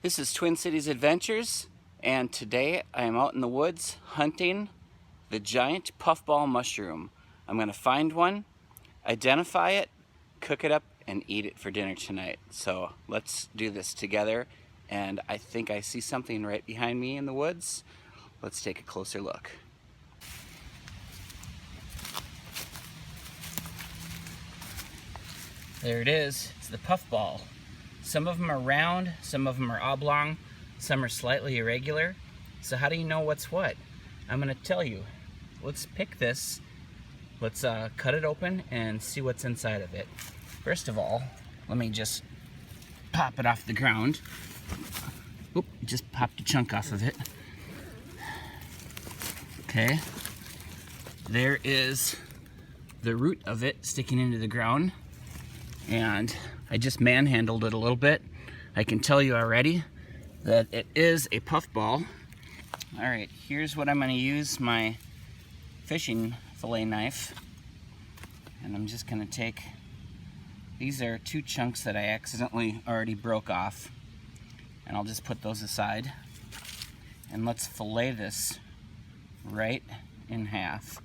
This is Twin Cities Adventures, and today I am out in the woods hunting the giant puffball mushroom. I'm going to find one, identify it, cook it up, and eat it for dinner tonight. So let's do this together, and I think I see something right behind me in the woods. Let's take a closer look. There it is. It's the puffball. Some of them are round, some of them are oblong, some are slightly irregular. So how do you know what's what? I'm gonna tell you. Let's pick this. Let's cut it open and see what's inside of it. First of all, let me just pop it off the ground. Oop, just popped a chunk off of it. Okay. There is the root of it sticking into the ground. And I just manhandled it a little bit. I can tell you already that it is a puffball. All right, here's what I'm gonna use my fishing fillet knife. And I'm just gonna take, these are two chunks that I accidentally already broke off. And I'll just put those aside. And let's fillet this right in half.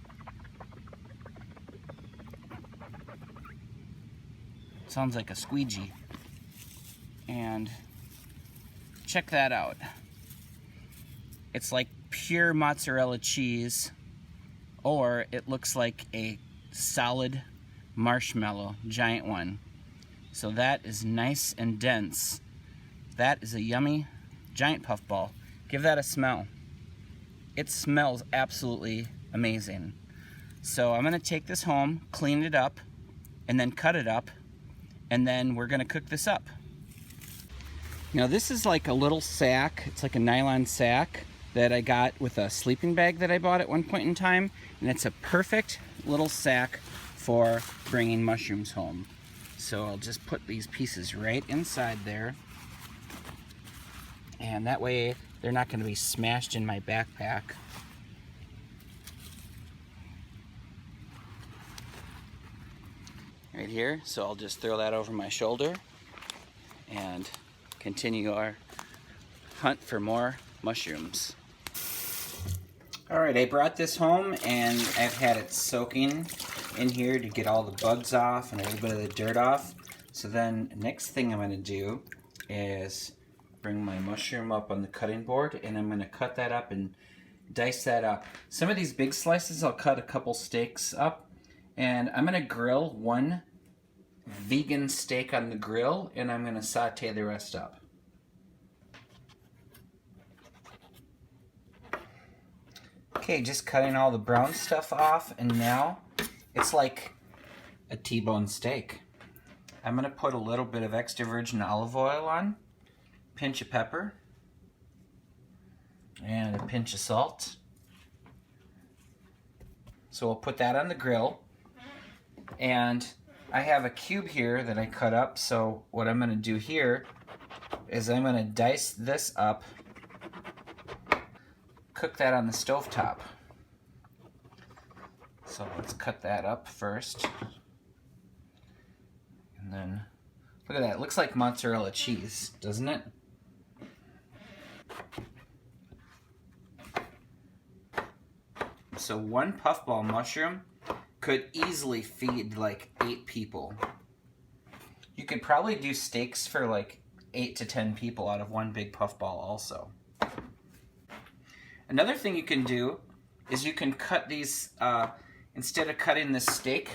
Sounds like a squeegee. And check that out. It's like pure mozzarella cheese, or it looks like a solid marshmallow, giant one. So that is nice and dense. That is a yummy giant puffball. Give that a smell. It smells absolutely amazing. So I'm gonna take this home, clean it up, and then cut it up, and then we're gonna cook this up. Now this is like a little sack. It's like a nylon sack that I got with a sleeping bag that I bought at one point in time, and it's a perfect little sack for bringing mushrooms home. So I'll just put these pieces right inside there, and that way they're not gonna be smashed in my backpack. Right here, so I'll just throw that over my shoulder and continue our hunt for more mushrooms. Alright, I brought this home and I've had it soaking in here to get all the bugs off and a little bit of the dirt off. So then next thing I'm going to do is bring my mushroom up on the cutting board, and I'm going to cut that up and dice that up. Some of these big slices I'll cut a couple steaks up. And I'm going to grill one vegan steak on the grill, and I'm going to saute the rest up. Okay, just cutting all the brown stuff off, and now it's like a T-bone steak. I'm going to put a little bit of extra virgin olive oil on, pinch of pepper, and a pinch of salt. So we'll put that on the grill. And I have a cube here that I cut up, so what I'm going to do here is I'm going to dice this up, cook that on the stovetop. So let's cut that up first. And then, look at that, it looks like mozzarella cheese, doesn't it? So one puffball mushroom could easily feed like 8 people. You could probably do steaks for like 8 to 10 people out of one big puffball also. Another thing you can do is you can cut these, instead of cutting this steak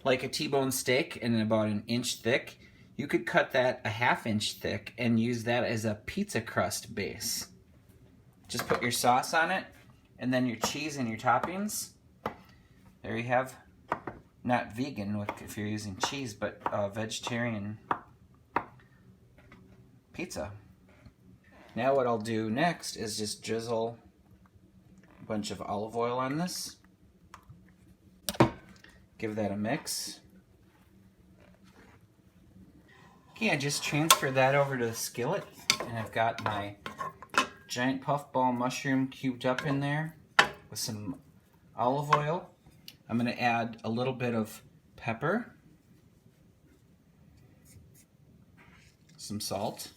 like a T-bone steak and about 1 inch thick, you could cut that a 1/2 inch thick and use that as a pizza crust base. Just put your sauce on it and then your cheese and your toppings. There you have, not vegan if you're using cheese, but vegetarian pizza. Now what I'll do next is just drizzle a bunch of olive oil on this. Give that a mix. Okay, I just transferred that over to the skillet, and I've got my giant puffball mushroom cubed up in there with some olive oil. I'm going to add a little bit of pepper, some salt,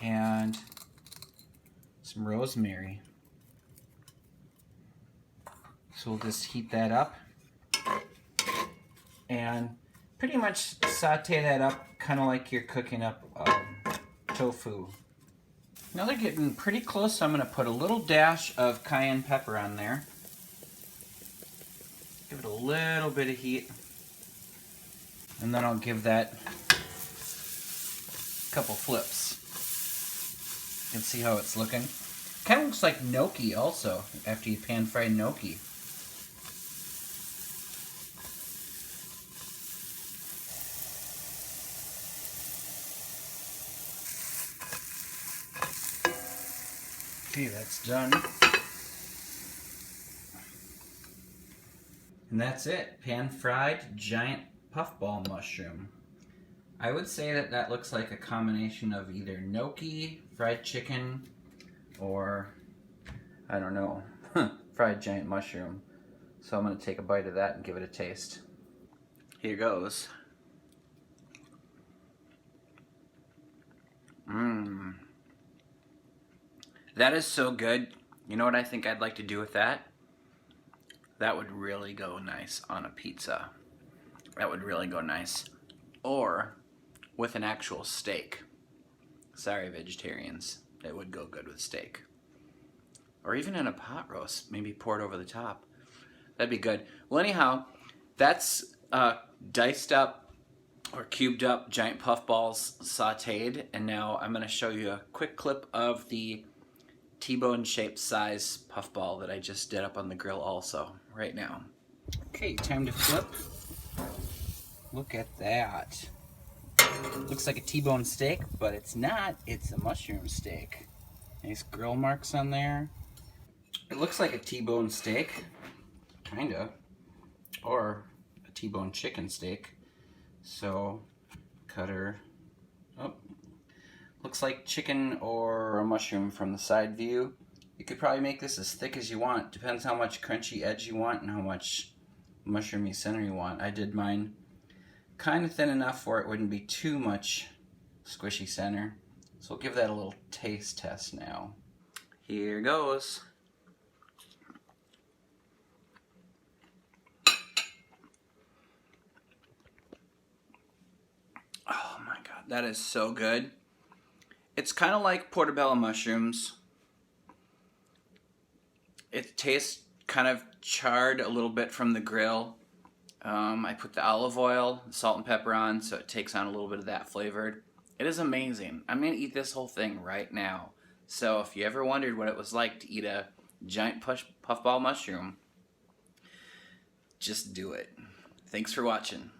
and some rosemary. So we'll just heat that up and pretty much saute that up kind of like you're cooking up tofu. Now they're getting pretty close, so I'm going to put a little dash of cayenne pepper on there. Give it a little bit of heat. And then I'll give that a couple flips. You can see how it's looking. Kind of looks like gnocchi also, after you pan fry gnocchi. Okay, that's done. And that's it, pan-fried giant puffball mushroom. I would say that that looks like a combination of either gnocchi, fried chicken, or, I don't know, fried giant mushroom. So I'm going to take a bite of that and give it a taste. Here goes. Mmm. That is so good. You know what I think I'd like to do with that? That would really go nice on a pizza. That would really go nice. Or with an actual steak. Sorry, vegetarians. It would go good with steak. Or even in a pot roast. Maybe pour it over the top. That'd be good. Well, anyhow, that's diced up or cubed up giant puffballs sauteed. And now I'm going to show you a quick clip of the T-bone shaped size puffball that I just did up on the grill also, right now. Okay, time to flip. Look at that. Looks like a T-bone steak, but it's not. It's a mushroom steak. Nice grill marks on there. It looks like a T-bone steak, kinda, or a T-bone chicken steak. So, cutter, oh. Looks like chicken or a mushroom from the side view. You could probably make this as thick as you want. Depends how much crunchy edge you want and how much mushroomy center you want. I did mine kind of thin enough where it wouldn't be too much squishy center. So we'll give that a little taste test now. Here goes. Oh my God, that is so good. It's kind of like portobello mushrooms. It tastes kind of charred a little bit from the grill. I put the olive oil, salt and pepper on, so it takes on a little bit of that flavored. It is amazing. I'm going to eat this whole thing right now. So if you ever wondered what it was like to eat a giant puffball mushroom, just do it. Thanks for watching.